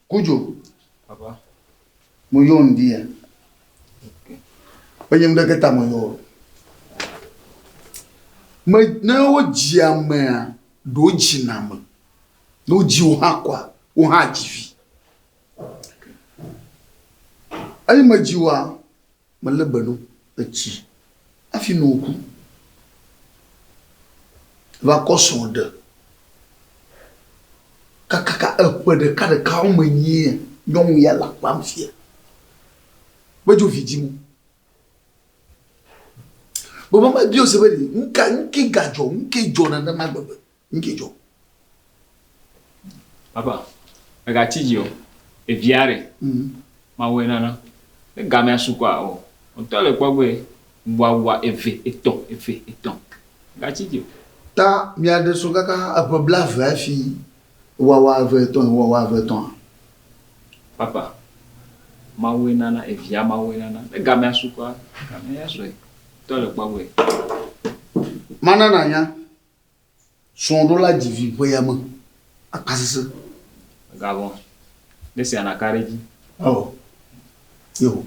Kujo. Papa. Moyo ndia. Onye mdeketa moyo. Na oji ama do jinama. No ji ohakwa, ohajivi. Ayi majiwa malebano echi. Afi no ku. Va kosonde. Kaka epede ka de ka o manye nyom ya la pamfia. Bojo vidimu. Bo mama bio se bedi nki gajo nki jo na na baba nki jo. Papa, ga tijio e viare. Ma wena na. E ga me asukwa o. O to le pogwe wa efe eton. Ga tijio. Ta mi ade so kaka apobla va fi wa veton. Papa. Ma wena na e via ma wena na. E ga me asukwa. Ga me aso e. To le pogwe. Mana na nya. Sondo la divi boyama. Akasese. Gabon. Desi anakareji. Oh. Yo.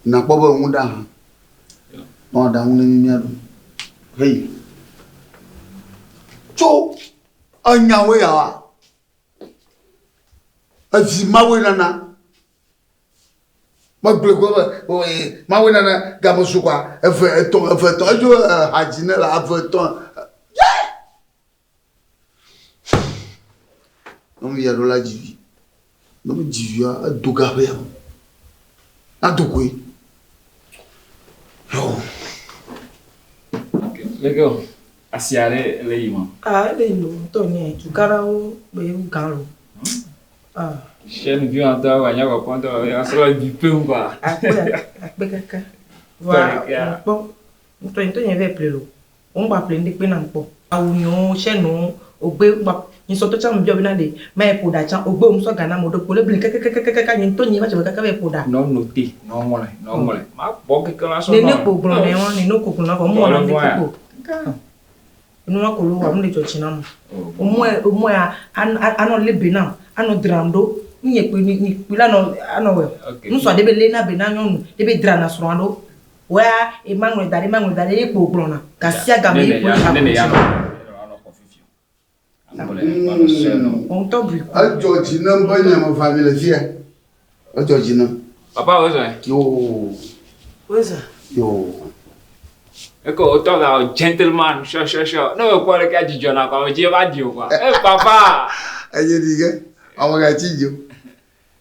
Na pobo ngunda ha. No da ngune mi ado. Hey. Cho anyawe ya. Afi mawe nana. Mawe nana gamusukwa efe ton ajo hajine la aveton. Non ya do la divi. Non divi a doga be am. Adokwe. Yo. Lego. Asiare leima. Le no Tony tu carao be un caro. Je ne viens pas à Yago Ponto, il y a solo du peu ou pas. Kaka. Voilà. Bon. Tony avait plus l'eau. On va plein de peine po. A union chez nous au be ni soto cham bio binade mai poda chan ogbo umso gana modo pole blin kaka ni Tony va chaka be poda. Non noté, non mole. Ma boke que la so. Ne ko gbo ne won ni no ko na ko mo na ni ko. Inu wa ko lo wa mle chochina mo. Omo ya ano lebe na ano drando ni pe ni pila no ano we. Nso de be le na be na nyonu de be drana so ando. Wa e mangwe dare e po gbo na. Kasia ga me po ha. On t'oublie. A Georgie non banya ma famille fia. A Georgie non. Papa oza. Yo. Oza. Yo. Eko o to ga gentleman sho. No ko le ka jijo na ko je ba di o kwa. Papa. Aye diga. Awa ga tijo.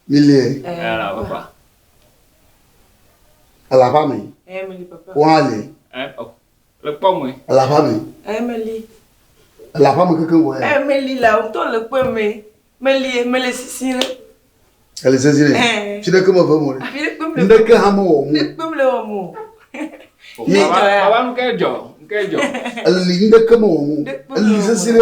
Mille. Ala papa. Ala fami. Emily papa. Wale. Le pomme. Ala fami. Emily. La femme que vous avez. Emily là, on t'en le peut me Cécile. Elle est Cécile. Tu n'as que ma femme. Tu n'as que Hamo. Ne peux me le homo. Papa nous kejo. Elle n'a que mon. Elle est Cécile.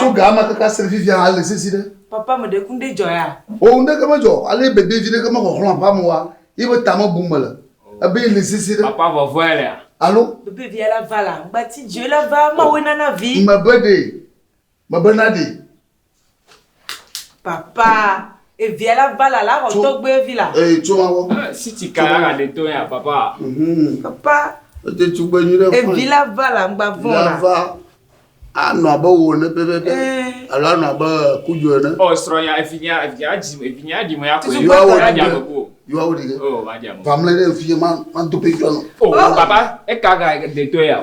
Son gamin qui a servi vient à Cécile. Papa me découvre joya. Oh, n'a que ma jo. Allez bébé, viens que ma rend pas moi. Il va t'amer boumala. Abé les Cécile. Papa va voir là. Allô? Bébé vient la vala. Bati Dieu la va, ma wena na vie. Ma bébé. Ma benadi. Papa, et vient la vala là, on t'ok be villa. Eh, tu vois. Si tu kara de to ya papa. Papa. Tu peux venir. Et villa vala mba vona. La va. Ah non, bah on bébé. Alors non, bah kujo na. Oh, stroya efinya di mo ya ko. You are already. Oh, madame. Family de fille man to pay you. Oh, papa, e kaga de to ya.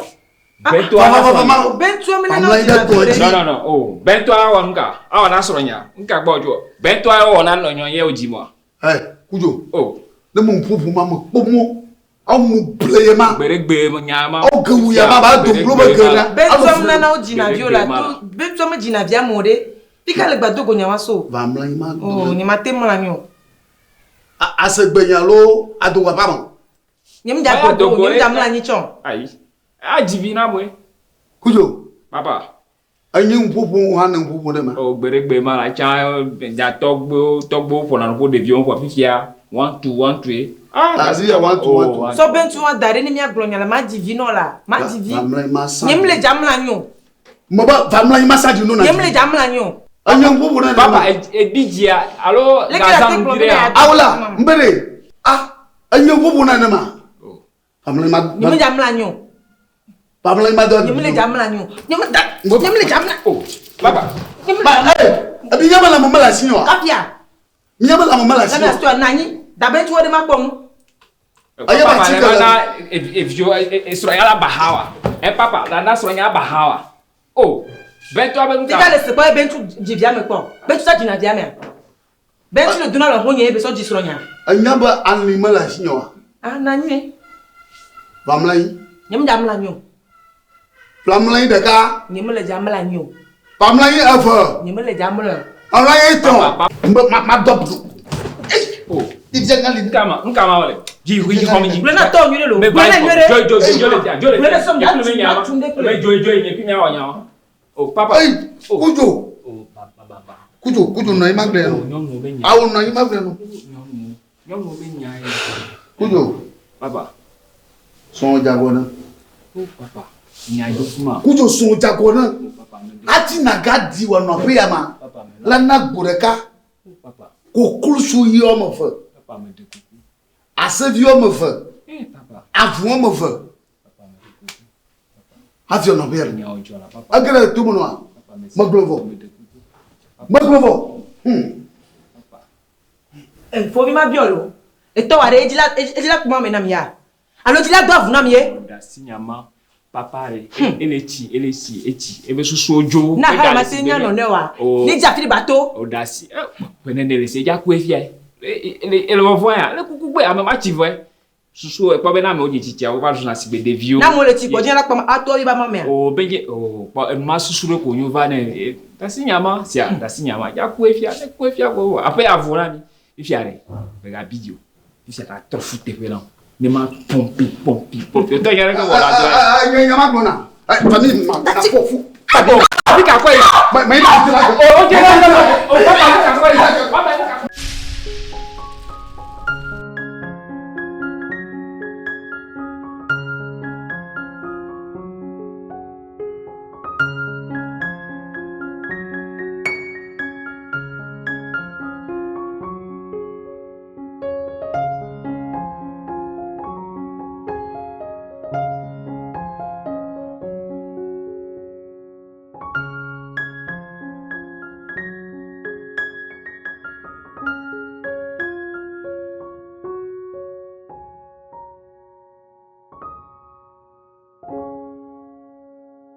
Bento mama. Bento me na. No. Oh, bento awa nka. Awa na stronya. Nka gbojo. Bento awa na no ye ojimo. Eh, kujo. Oh. Le mon popo mama. Pomo. Au mu play ma. Gbe nyama. O gewu ya ma do globe gana. Bento me na ojina viola. Bento me jina via mode. Pika le gbado go nyawa so. Family ma. Oh, ni mate mo la nyo. Asegbenyalo adowa pamon. Nyem ja ko nyem ja mla ni chon. Ai. A divina mo. Kujo. Papa. Anyi mpupu ha na mpupu de ma. O gbe ma la cha ja togbo for na ko de vion ko fifia 1 2 1 3. Asi ya 1 2 1. So bentu wa dare ni mi aglonya la ma divino la. Ma divi. Nyem le ja mla nyo. Mo ba family massage no na. Nyem le ja mla nyo. Anyam bubu na. Papa ebijia alo gazam dire. Awla mbere. Anyam bubu na ma. Pamle ma. Ni jamla nyo. Pamle ma do. Ni jamla nyo. Ni jamla. Oh, papa. Abi nyama la mama la sinyo. Kapia. Nyama la mama la sinyo. Na sto nani. Dabe tu de makpom. Aya ba chika na evio esroya bahawa. Papa, na sroya bahawa. Oh, ben toi ben Tika le se pas ben tu divia me ko. Ben tu sa dina dia me. Ben tu le dona le honye be so di sroya. Anyamba animal la sinyo. Nani. Pamle. Nyam jamla nyo. Pamle de ka. Nyam le jamla nyo. Pamle ever. Nyam le jamla. Ala eto. Ma dop. Oh. Ijengali nkama wale ji hui homi ji Le na to nyure lo. me Le na nyure. Joy Le na som ya kume nya me joy nye kunya wa nya oh papa kujo oh baba kujo na imagre no nyom be nya awu na imagre no nyom be nya kujo papa son jagona oh papa nya do kuma kujo son jagona papa me ati na gadi wa no pe ama papa me la na gboreka papa ko kulsu yi o mo fe papa me de kuku asevi o mo fe papa avu o mo fe papa me de kuku afi o no be nya o jola papa agere tu mo no papa me maglovo me de kuku maglovo papa Fo mi ma biolo. E to ware ejila kuma me na mi ya. Alo jila do avu na mi ye. da sinyama papa re elechi echi ebe susu ojo Na ha ma se nya no ne wa. Ni ja fili bato. o da si pene le se ja ku efia ele wo voya le kuku gbe ama ma chivo susu e po be na me o jichicha o ba na sigbe devio Na mo le ti ko je la pa ato ri ba ma me. o benje o ma susu re ko nyuva ne da sinyama sia da sinyama ja ku efia le ku efia go ape avura mi efia re be ga bidio efia ta trop fouté pe non ne ma pompi to yare ko wala to nyama bona fami ma na fofu Abi ka ko yi. ma ina ti la O je na